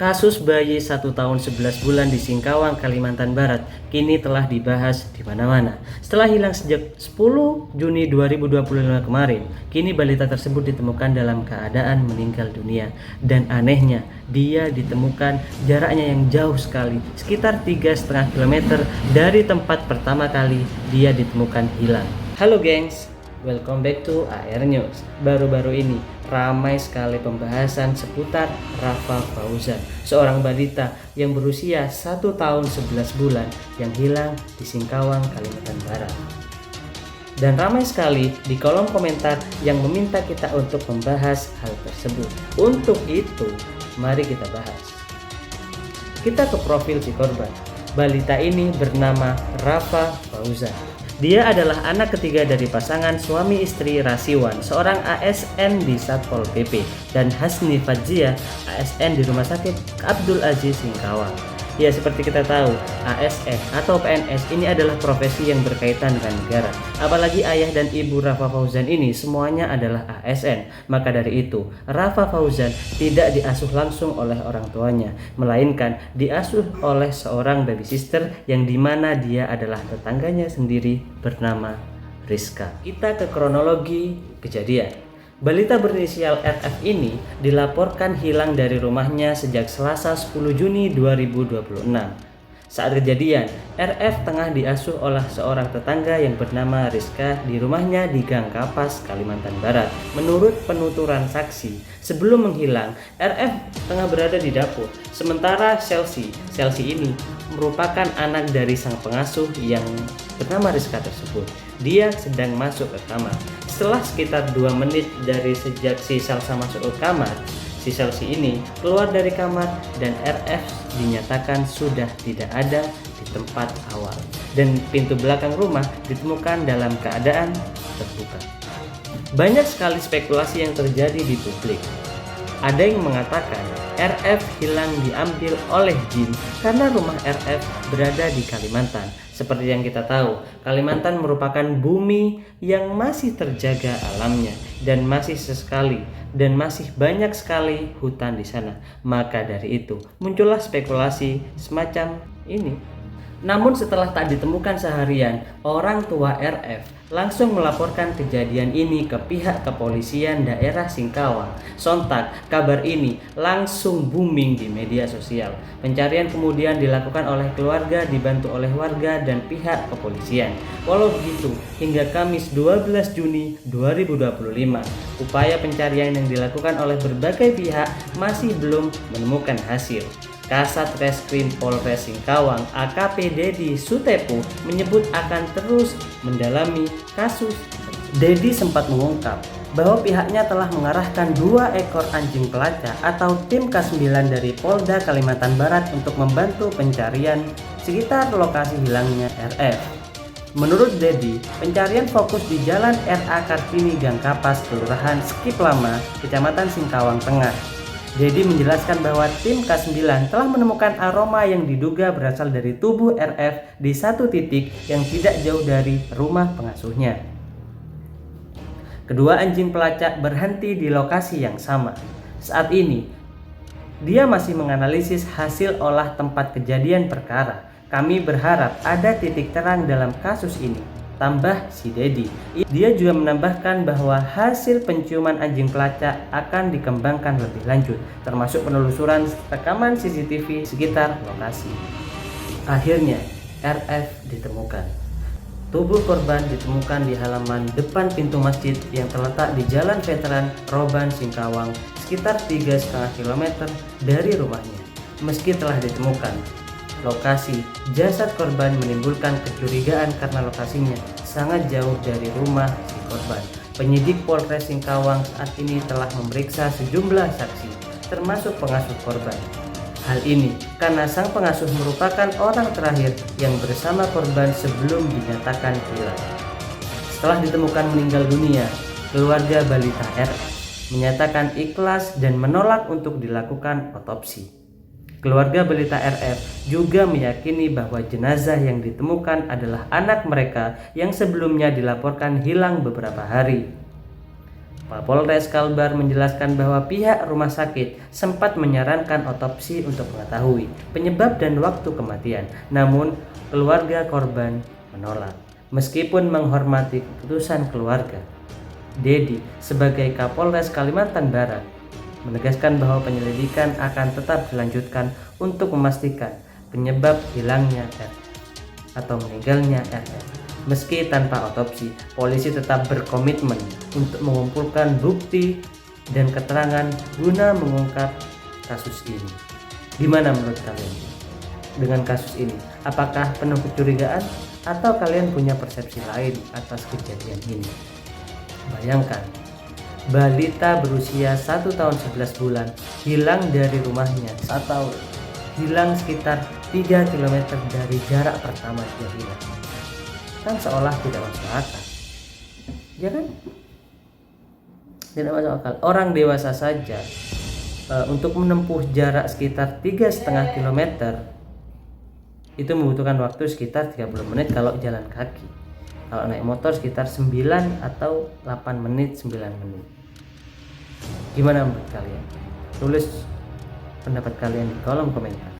Kasus bayi 1 tahun 11 bulan di Singkawang, Kalimantan Barat kini telah dibahas di mana-mana. Setelah hilang sejak 10 Juni 2025 kemarin, kini balita tersebut ditemukan dalam keadaan meninggal dunia. Dan anehnya, dia ditemukan jaraknya yang jauh sekali, sekitar 3,5 km dari tempat pertama kali dia ditemukan hilang. Halo gengs, welcome back to AR News. Baru-baru ini ramai sekali pembahasan seputar Rafa Fauzan, seorang balita yang berusia 1 tahun 11 bulan yang hilang di Singkawang, Kalimantan Barat. Dan ramai sekali di kolom komentar yang meminta kita untuk membahas hal tersebut. Untuk itu, mari kita bahas. Kita ke profil si korban. Balita ini bernama Rafa Fauzan. Dia adalah anak ketiga dari pasangan suami istri Rasiwan, seorang ASN di Satpol PP, dan Hasni Fadzia, ASN di Rumah Sakit Abdul Aziz Singkawang. Ya, seperti kita tahu, ASN atau PNS ini adalah profesi yang berkaitan dengan negara. Apalagi ayah dan ibu Rafa Fauzan ini semuanya adalah ASN. Maka dari itu, Rafa Fauzan tidak diasuh langsung oleh orang tuanya, melainkan diasuh oleh seorang baby sister yang dimana dia adalah tetangganya sendiri bernama Rizka. Kita ke kronologi kejadian. Balita berinisial RF ini dilaporkan hilang dari rumahnya sejak Selasa 10 Juni 2026. Saat kejadian, RF tengah diasuh oleh seorang tetangga yang bernama Rizka di rumahnya di Gang Kapas, Kalimantan Barat. Menurut penuturan saksi, sebelum menghilang, RF tengah berada di dapur. Sementara Chelsea ini merupakan anak dari sang pengasuh yang bernama Rizka tersebut. Dia sedang masuk ke kamar. Setelah sekitar 2 menit dari sejak si Salsa masuk ke kamar, si Chelsea ini keluar dari kamar dan RF dinyatakan sudah tidak ada di tempat awal. Dan pintu belakang rumah ditemukan dalam keadaan terbuka. Banyak sekali spekulasi yang terjadi di publik. Ada yang mengatakan RF hilang diambil oleh jin karena rumah RF berada di Kalimantan. Seperti yang kita tahu, Kalimantan merupakan bumi yang masih terjaga alamnya dan masih banyak sekali hutan di sana. Maka dari itu, muncullah spekulasi semacam ini. Namun setelah tak ditemukan seharian, orang tua RF langsung melaporkan kejadian ini ke pihak kepolisian daerah Singkawang. Sontak, kabar ini langsung booming di media sosial. Pencarian kemudian dilakukan oleh keluarga dibantu oleh warga dan pihak kepolisian. Walau begitu, hingga Kamis 12 Juni 2025, upaya pencarian yang dilakukan oleh berbagai pihak masih belum menemukan hasil. Kasat Reskrim Polres Singkawang AKP Dedi Sutepu menyebut akan terus mendalami kasus. Dedi sempat mengungkap bahwa pihaknya telah mengarahkan 2 ekor anjing pelacak atau tim K9 dari Polda Kalimantan Barat untuk membantu pencarian sekitar lokasi hilangnya RF. Menurut Dedi, pencarian fokus di Jalan RA Kartini Gang Kapas, Kelurahan Skip Lama, Kecamatan Singkawang Tengah. Dedi menjelaskan bahwa tim K9 telah menemukan aroma yang diduga berasal dari tubuh RF di satu titik yang tidak jauh dari rumah pengasuhnya. Kedua anjing pelacak berhenti di lokasi yang sama. Saat ini, dia masih menganalisis hasil olah tempat kejadian perkara. Kami berharap ada titik terang dalam kasus ini, tambah si Dedi. Dia juga menambahkan bahwa hasil penciuman anjing pelacak akan dikembangkan lebih lanjut, termasuk penelusuran rekaman CCTV sekitar lokasi. Akhirnya, RF ditemukan. Tubuh korban ditemukan di halaman depan pintu masjid yang terletak di Jalan Veteran Roban, Singkawang, sekitar 3,5 km dari rumahnya. Meski telah ditemukan, lokasi jasad korban menimbulkan kecurigaan karena lokasinya sangat jauh dari rumah si korban. Penyidik Polres Singkawang saat ini telah memeriksa sejumlah saksi, termasuk pengasuh korban. Hal ini karena sang pengasuh merupakan orang terakhir yang bersama korban sebelum dinyatakan hilang. Setelah ditemukan meninggal dunia, keluarga balita RF menyatakan ikhlas dan menolak untuk dilakukan otopsi. Keluarga balita RF juga meyakini bahwa jenazah yang ditemukan adalah anak mereka yang sebelumnya dilaporkan hilang beberapa hari. Polres Kalbar menjelaskan bahwa pihak rumah sakit sempat menyarankan otopsi untuk mengetahui penyebab dan waktu kematian, namun keluarga korban menolak. Meskipun menghormati keputusan keluarga, Dedi sebagai Kapolres Kalimantan Barat menegaskan bahwa penyelidikan akan tetap dilanjutkan untuk memastikan penyebab hilangnya RF atau meninggalnya RF. Meski tanpa otopsi, polisi tetap berkomitmen untuk mengumpulkan bukti dan keterangan guna mengungkap kasus ini. Gimana menurut kalian dengan kasus ini? Apakah penuh kecurigaan atau kalian punya persepsi lain atas kejadian ini? Bayangkan, balita berusia 1 tahun 11 bulan hilang dari rumahnya atau hilang sekitar 3 km dari jarak pertama dia hilang. Kan seolah tidak masuk akal, ya kan? Tidak masuk akal. Orang dewasa saja untuk menempuh jarak sekitar 3,5 km itu membutuhkan waktu sekitar 30 menit kalau jalan kaki. Kalau naik motor sekitar 9 atau 8 menit, 9 menit. Gimana menurut kalian? Tulis pendapat kalian di kolom komentar.